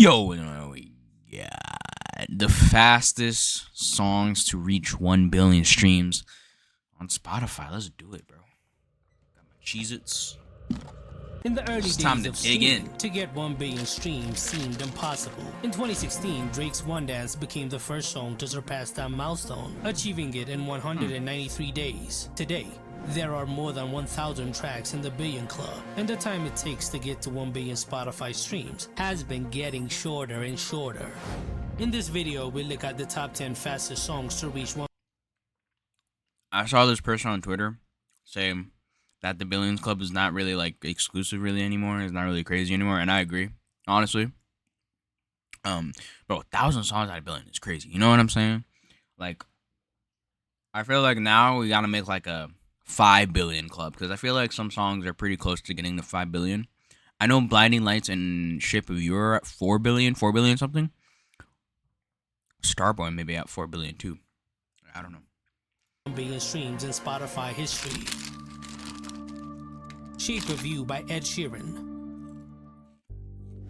Yo, yeah, the fastest songs to reach 1 billion streams on Spotify. Let's do it, bro. Got my Cheez-Its. In the early It's time days to of dig streaming, in. to get 1 billion streams seemed impossible. In 2016, Drake's One Dance became the first song to surpass that milestone, achieving it in 193 days. Today, there are more than 1,000 tracks in the Billion Club, and the time it takes to get to 1 billion Spotify streams has been getting shorter and shorter. In this video, we look at the top 10 fastest songs to reach 1. I saw this person on Twitter saying that the Billions Club is not really like exclusive really anymore. It's not really crazy anymore, and I agree, honestly. Bro, 1,000 songs out of billion is crazy. You know what I'm saying? Like, I feel like now we gotta make like a 5 billion club, because I feel like some songs are pretty close to getting to 5 billion. I know Blinding Lights and Shape of You are at 4 billion something. Starboy maybe at 4 billion too. I don't know. 1 billion streams in Spotify history. Shape of You by Ed Sheeran.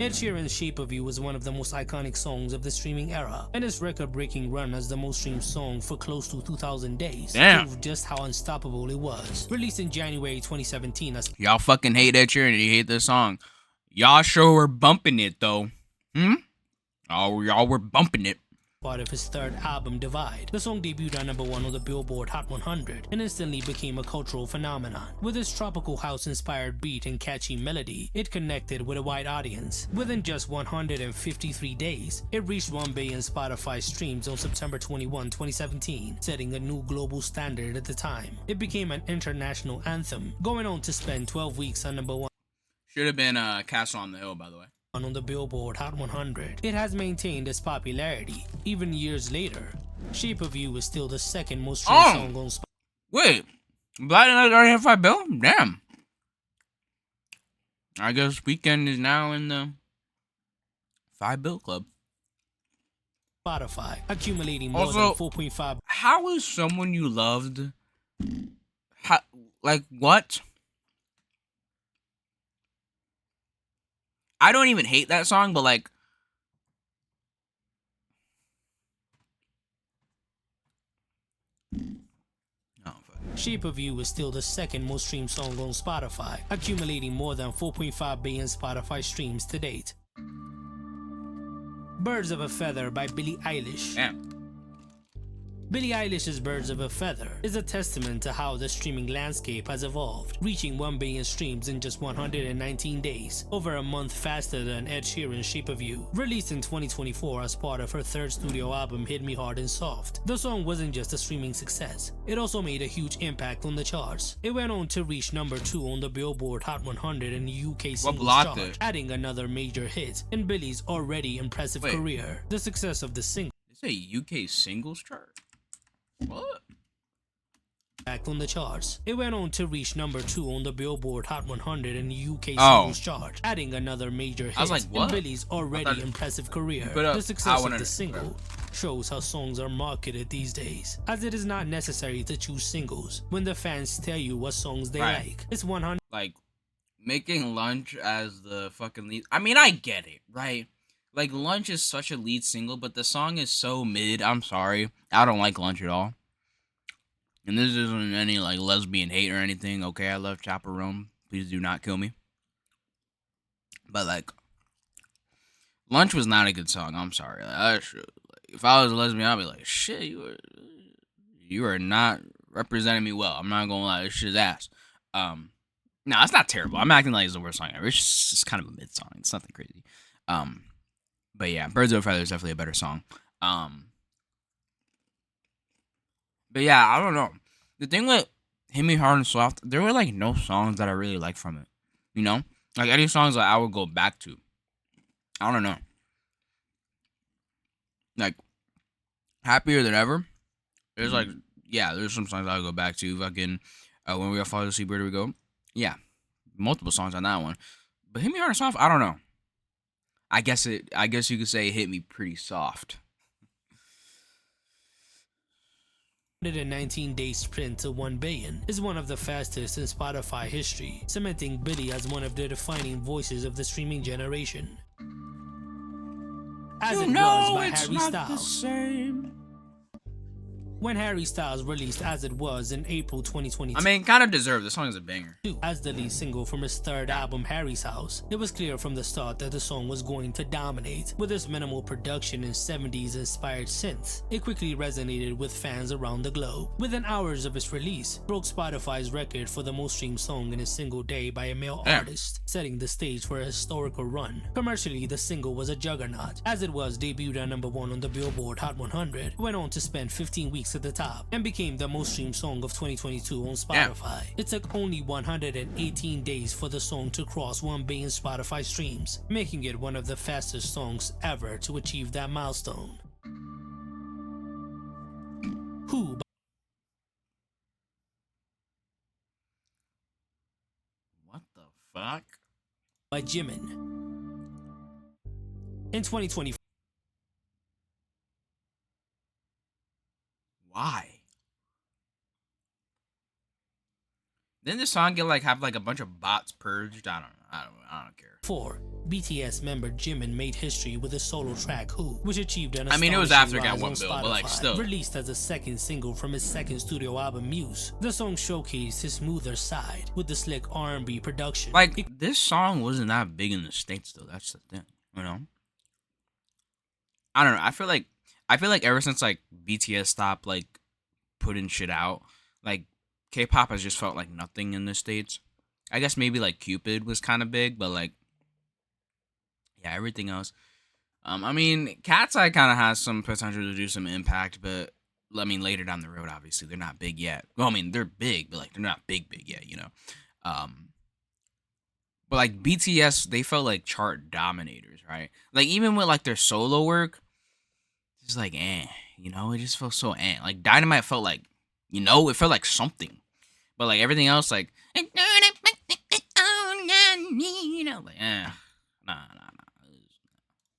Ed Sheeran's Shape of You was one of the most iconic songs of the streaming era, and his record-breaking run as the most streamed song for close to 2,000 days proved just how unstoppable it was. Released in January 2017 as Y'all fucking hate Ed Sheeran and you hate this song. Y'all sure were bumping it though. Oh, y'all were bumping it. part of his third album, Divide. The song debuted at #1 on the Billboard Hot 100 and instantly became a cultural phenomenon. With its tropical house-inspired beat and catchy melody, it connected with a wide audience. Within just 153 days, it reached 1 billion Spotify streams on September 21, 2017, setting a new global standard at the time. It became an international anthem, going on to spend 12 weeks on #1. Should have been Castle on the Hill, by the way. On the Billboard Hot 100. It has maintained its popularity. Even years later, Shape of You is still the second most streamed song on Spotify. Wait, Blinding Lights already had 5 billion? Damn. I guess Weekend is now in the 5 bill club. Spotify, accumulating more than 4.5. How is someone you loved? Like what? I don't even hate that song, but like, Shape of You is still the second most streamed song on Spotify, accumulating more than 4.5 billion Spotify streams to date. Birds of a Feather by Billie Eilish. Damn. Billie Eilish's Birds of a Feather is a testament to how the streaming landscape has evolved, reaching 1 billion streams in just 119 days, over a month faster than Ed Sheeran's Shape of You. Released in 2024 as part of her third studio album Hit Me Hard and Soft, the song wasn't just a streaming success, it also made a huge impact on the charts. It went on to reach #2 on the Billboard Hot 100 in the UK singles chart, adding another major hit in Billie's already impressive career. The success of the single It's a UK singles chart? What? Back on the charts. It went on to reach #2 on the Billboard Hot 100 in the UK singles chart, adding another major hit in Billie's already impressive career. The success of the single shows how songs are marketed these days, as it is not necessary to choose singles when the fans tell you what songs they like. It's 100 like making Lunch as the fucking lead. I mean, I get it, right? Like, Lunch is such a lead single, but the song is so mid. I'm sorry. I don't like Lunch at all. And this isn't any, like, lesbian hate or anything. Okay, I love Chaperone. Please do not kill me. But, like, Lunch was not a good song. I'm sorry. Like, if I was a lesbian, I'd be like, shit, you are not representing me well. I'm not gonna lie. This shit's ass. No, it's not terrible. I'm acting like it's the worst song ever. It's just kind of a mid song. It's nothing crazy. But yeah, Birds of a Feather is definitely a better song. But yeah, I don't know. The thing with Hit Me Hard and Soft, there were like no songs that I really liked from it. You know? Like any songs that I would go back to. I don't know. Like Happier Than Ever. There's like, yeah, there's some songs I would go back to. Fucking When We All Fall Asleep, Where Do We Go? Yeah. Multiple songs on that one. But Hit Me Hard and Soft, I don't know. I guess you could say it hit me pretty soft. 119-day sprint to 1 billion is one of the fastest in Spotify history, cementing Billie as one of the defining voices of the streaming generation. As You It Was know by it's Harry not the Styles. same. When Harry Styles released As It Was in April 2022, I mean, kind of deserved. This song is a banger. as the lead single from his third album, Harry's House, it was clear from the start that the song was going to dominate. With its minimal production and 70s inspired synths, it quickly resonated with fans around the globe. Within hours of its release, it broke Spotify's record for the most streamed song in a single day by a male artist, setting the stage for a historical run. Commercially, the single was a juggernaut. As It Was debuted at #1 on the Billboard Hot 100, went on to spend 15 weeks at the top, and became the most streamed song of 2022 on Spotify. It took only 118 days for the song to cross 1 billion Spotify streams, making it one of the fastest songs ever to achieve that milestone. Who What the fuck? by Jimin. In 2020, Why? Didn't this song get like have like a bunch of bots purged? I don't care. BTS member Jimin made history with his solo track Who, which achieved an I mean, it was after it astonishing got rise 1 on bill, but like Spotify. still. Released as a second single from his second studio album Muse, the song showcased his smoother side with the slick R&B production. Like this song wasn't that big in the States though. That's the thing, you know. I don't know. I feel like ever since like BTS stopped like putting shit out, like K-pop has just felt like nothing in the States. I guess maybe like Cupid was kind of big, but like yeah, everything else. I mean, Cat's Eye kind of has some potential to do some impact, but I mean later down the road, obviously they're not big yet. Well, I mean they're big, but like they're not big yet, you know. But like BTS, they felt like chart dominators, right? Like even with like their solo work, it's like you know, it just felt so Like Dynamite felt like, you know, it felt like something, but like everything else, like you know, like nah.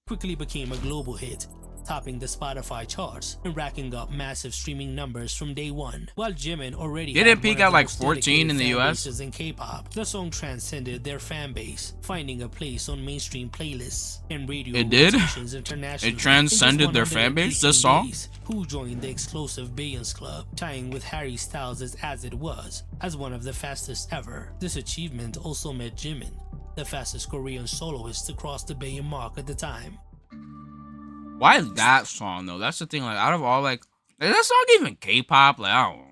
quickly became a global hit, topping the Spotify charts and racking up massive streaming numbers from day one. While Jimin already Did had it peak one of at the like most 14 in the dedicated fan US? bases in K-pop, the song transcended their fan base, finding a place on mainstream playlists and radio It did? rotations internationally. It transcended their fan base, this song? Who joined the explosive Billions Club, tying with Harry Styles' As It Was as one of the fastest ever. This achievement also made Jimin the fastest Korean soloist to cross the billion mark at the time. Why that song though? That's the thing. Like out of all like, is that song even K-pop? Like I don't know,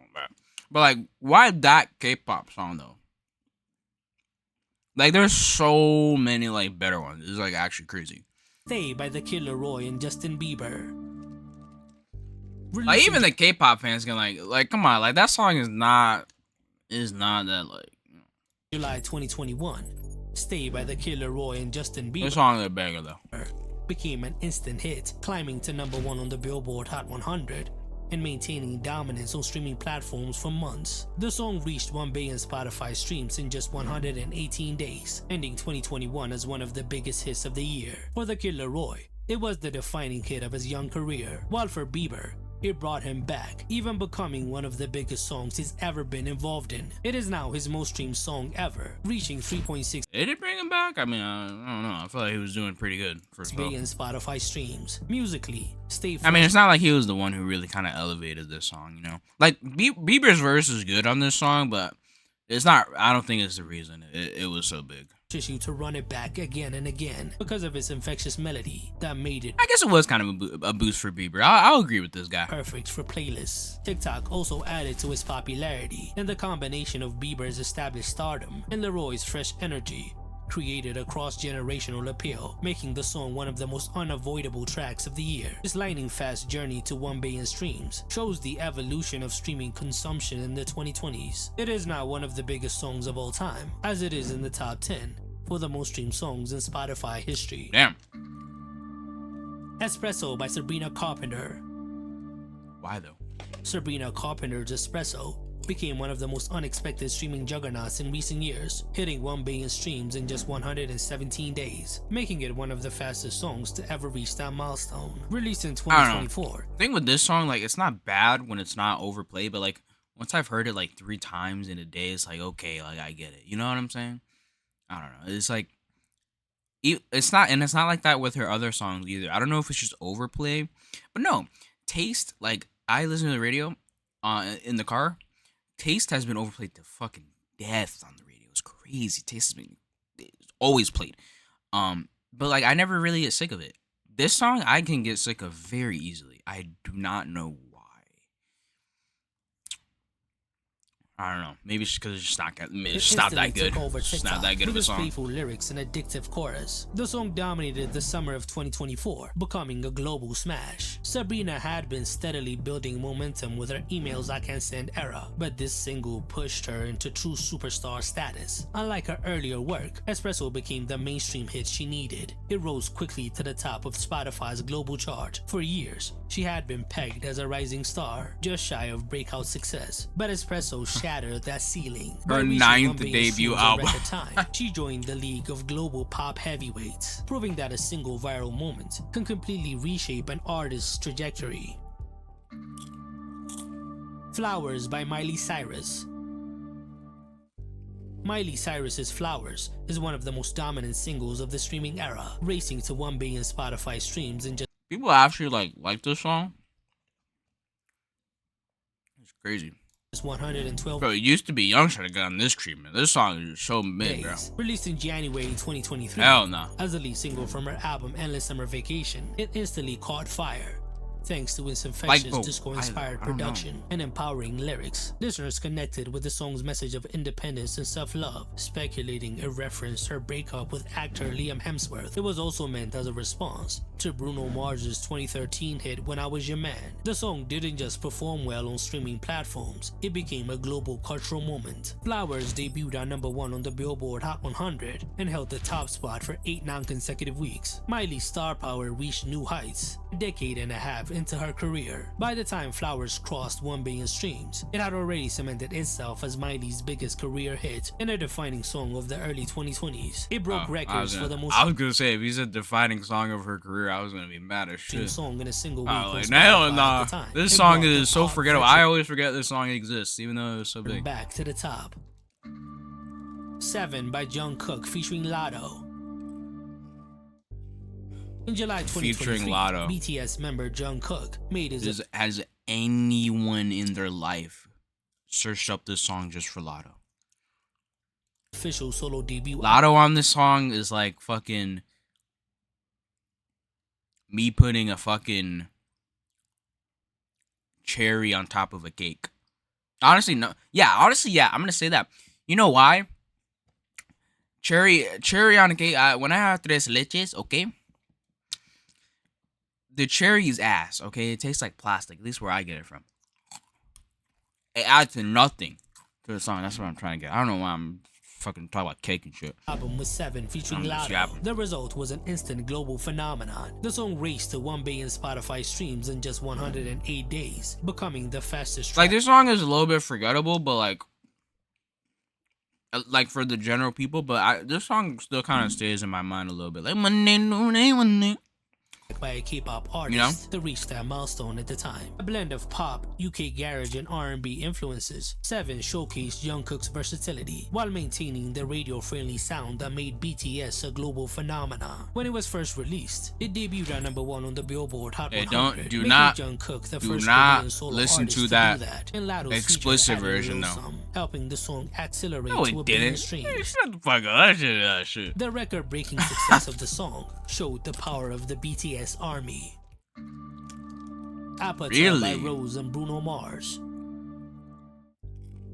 but like why that K-pop song though? Like there's so many like better ones. It's like actually crazy. Stay by The Killer Roy and Justin Bieber. Like even the K-pop fans can like come on, like that song is not that like. July 2021, Stay by The Killer Roy and Justin Bieber. This song is a banger though. Became an instant hit, climbing to #1 on the Billboard Hot 100 and maintaining dominance on streaming platforms for months. The song reached 1 billion Spotify streams in just 118 days, ending 2021 as one of the biggest hits of the year. For The Killer Roy, it was the defining hit of his young career, while for Bieber, it brought him back, even becoming one of the biggest songs he's ever been involved in. It is now his most streamed song ever, reaching 3.6 Did it bring him back? I mean, I don't know. I feel like he was doing pretty good for himself. billion Spotify streams. Musically, Stay I mean, it's not like he was the one who really kind of elevated this song, you know? Like, Bieber's verse is good on this song, but it's not, I don't think it's the reason it was so big. you to run it back again and again because of its infectious melody that made it I guess it was kind of a boost for Bieber. I'll agree with this guy. perfect for playlists. TikTok also added to its popularity, and the combination of Bieber's established stardom and Leroy's fresh energy created a cross-generational appeal, making the song one of the most unavoidable tracks of the year. This lightning fast journey to 1 billion streams shows the evolution of streaming consumption in the 2020s. It is now one of the biggest songs of all time, as it is in the top 10 for the most streamed songs in Spotify history. Damn. Espresso by Sabrina Carpenter. Why though? Sabrina Carpenter's Espresso became one of the most unexpected streaming juggernauts in recent years, hitting 1 billion streams in just 117 days, making it one of the fastest songs to ever reach that milestone. Released in 2024. The thing with this song, like, it's not bad when it's not overplayed, but like, once I've heard it like 3 times in a day, it's like, okay, like, I get it. You know what I'm saying? I don't know. It's like, It's not, and it's not like that with her other songs either. I don't know if it's just overplay, but no, Taste. Like I listen to the radio, in the car. Taste has been overplayed to fucking death on the radio. It's crazy. Taste has been it's always played. But like I never really get sick of it. This song I can get sick of very easily. I do not know why. I don't know. Maybe it's because it's just not it's not that good. It's just not that good of a song. Playful lyrics and addictive chorus. The song dominated the summer of 2024, becoming a global smash. Sabrina had been steadily building momentum with her Emails I Can Send era, but this single pushed her into true superstar status. Unlike her earlier work, Espresso became the mainstream hit she needed. It rose quickly to the top of Spotify's global chart. For years, she had been pegged as a rising star, just shy of breakout success. But Espresso shattered that ceiling. Her 9th debut album. Time, she joined the league of global pop heavyweights, proving that a single viral moment can completely reshape an artist's trajectory. Flowers by Miley Cyrus. Miley Cyrus's Flowers is one of the most dominant singles of the streaming era, racing to 1 billion Spotify streams in just People actually like this song. It's crazy. 112 Bro, it used to be Young should have gotten this treatment. This song is so mid, bro. Released in January 2023 Hell no. as the lead single from her album Endless Summer Vacation, it instantly caught fire. Thanks to its infectious disco-inspired production and empowering lyrics, listeners connected with the song's message of independence and self-love, speculating it referenced her breakup with actor Liam Hemsworth. It was also meant as a response to Bruno Mars's 2013 hit When I Was Your Man. The song didn't just perform well on streaming platforms, it became a global cultural moment. Flowers debuted at #1 on the Billboard Hot 100 and held the top spot for 8 non-consecutive weeks. Miley's star power reached new heights a decade and a half into her career. By the time Flowers crossed 1 billion streams, it had already cemented itself as Miley's biggest career hit and a defining song of the early 2020s. It broke records for the most. I was gonna say, if he's a defining song of her career, I was gonna be mad as shit. Song in a single week like, hell nah. This song is so forgettable. I always forget this song exists, even though it was so big. Back to the top. 7 by Jungkook featuring Latto. In July 2023, BTS member Jungkook made his. Has anyone in their life searched up this song just for Latto? Official solo debut. Latto on this song is like fucking me putting a fucking cherry on top of a cake. Honestly, no. Yeah, honestly, yeah. I'm gonna say that. You know why? Cherry on a cake. When I have tres leches, okay. The cherry is ass, okay? It tastes like plastic, at least where I get it from. It adds to nothing to the song. That's what I'm trying to get. I don't know why I'm fucking talking about cake and shit. Album with 7 featuring Latto. The result was an instant global phenomenon. The song raced to 1 billion Spotify streams in just 108 days, becoming the fastest. Like, this song is a little bit forgettable, but like for the general people, but this song still kind of stays in my mind a little bit. Like, Monday. By a K-pop artist to reach that milestone at the time. A blend of pop, UK garage, and R&B influences, 7 showcased Jungkook's versatility while maintaining the radio-friendly sound that made BTS a global phenomenon. When it was first released, it debuted at #1 on the Billboard Hot 100, do not Jungkook the first solo listen to that explicit version though. Helping the song accelerate to a billion streams. Shut the fuck up, that shit. The record-breaking success of the song showed the power of the BTS army. Appetite by Rose and Bruno Mars.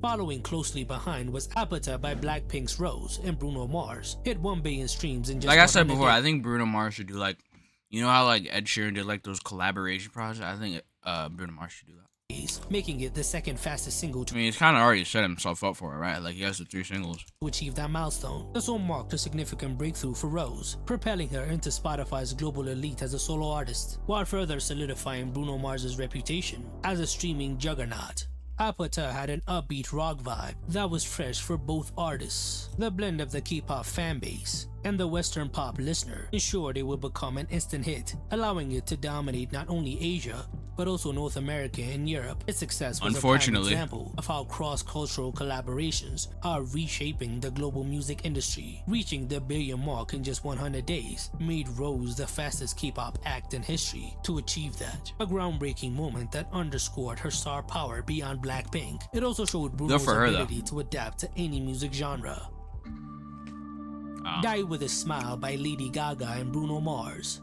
Following closely behind was Appetite by Blackpink's Rose and Bruno Mars. Hit 1 billion streams in just like I said before, I think Bruno Mars should do like, you know how like Ed Sheeran did like those collaboration projects? I think Bruno Mars should do that. Making it the second fastest single to he's kind of already set himself up for it, right? Like he has the 3 singles to achieve that milestone. The song marked a significant breakthrough for Rose, propelling her into Spotify's global elite as a solo artist, while further solidifying Bruno Mars's reputation as a streaming juggernaut. Appetite had an upbeat rock vibe that was fresh for both artists. The blend of the K-pop fanbase and the Western pop listener ensured it would become an instant hit, allowing it to dominate not only Asia, but also North America and Europe. Its success was a prime Unfortunately. example of how cross-cultural collaborations are reshaping the global music industry. Reaching the billion mark in just 100 days made Rose the fastest K-pop act in history to achieve that. A groundbreaking moment that underscored her star power beyond Blackpink. It also showed Bruno's ability to adapt to any music genre. Die with a Smile by Lady Gaga and Bruno Mars.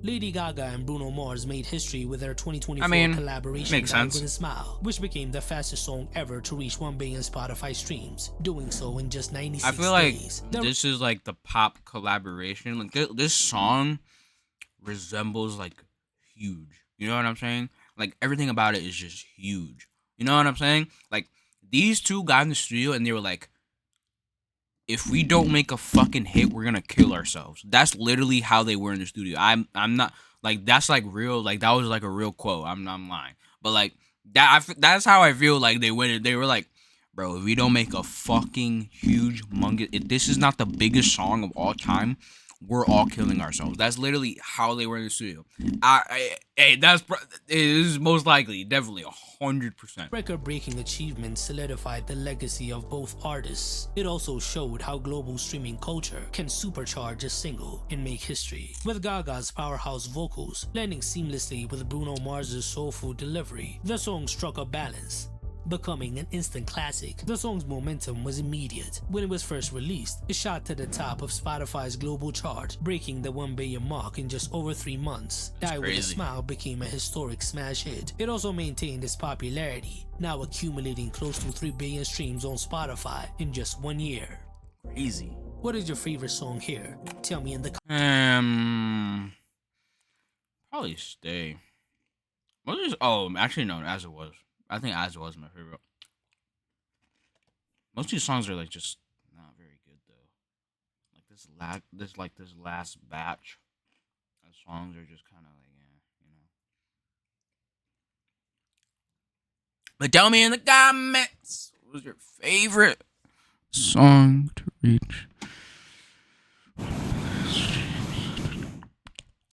Lady Gaga and Bruno Mars made history with their 2024 collaboration Die with a Smile, which became the fastest song ever to reach 1 billion Spotify streams, doing so in just 96 days. I feel like this is like the pop collaboration. Like this song resembles like huge. You know what I'm saying? Like everything about it is just huge. You know what I'm saying? Like these two got in the studio and they were like, if we don't make a fucking hit, we're gonna kill ourselves. That's literally how they were in the studio. I'm not like that's like real. Like that was like a real quote. I'm not lying, but like that's how I feel. Like they went. They were like, bro, if we don't make a fucking huge if this is not the biggest song of all time, we're all killing ourselves. That's literally how they were in the studio. Hey, it is most likely, definitely 100%. Record-breaking achievements solidified the legacy of both artists. It also showed how global streaming culture can supercharge a single and make history. With Gaga's powerhouse vocals blending seamlessly with Bruno Mars's soulful delivery, the song struck a balance, becoming an instant classic. The song's momentum was immediate. When it was first released, it shot to the top of Spotify's global chart, breaking the 1 billion mark in just over 3 months. Die with a Smile became a historic smash hit. It also maintained its popularity, now accumulating close to 3 billion streams on Spotify in just 1 year. Crazy. What is your favorite song here? Tell me in the probably Stay. Actually no, As It Was. I think As It Was my favorite. Most of these songs are like just not very good though. Like this last batch of songs are just kind of like you know. But tell me in the comments, what was your favorite song to reach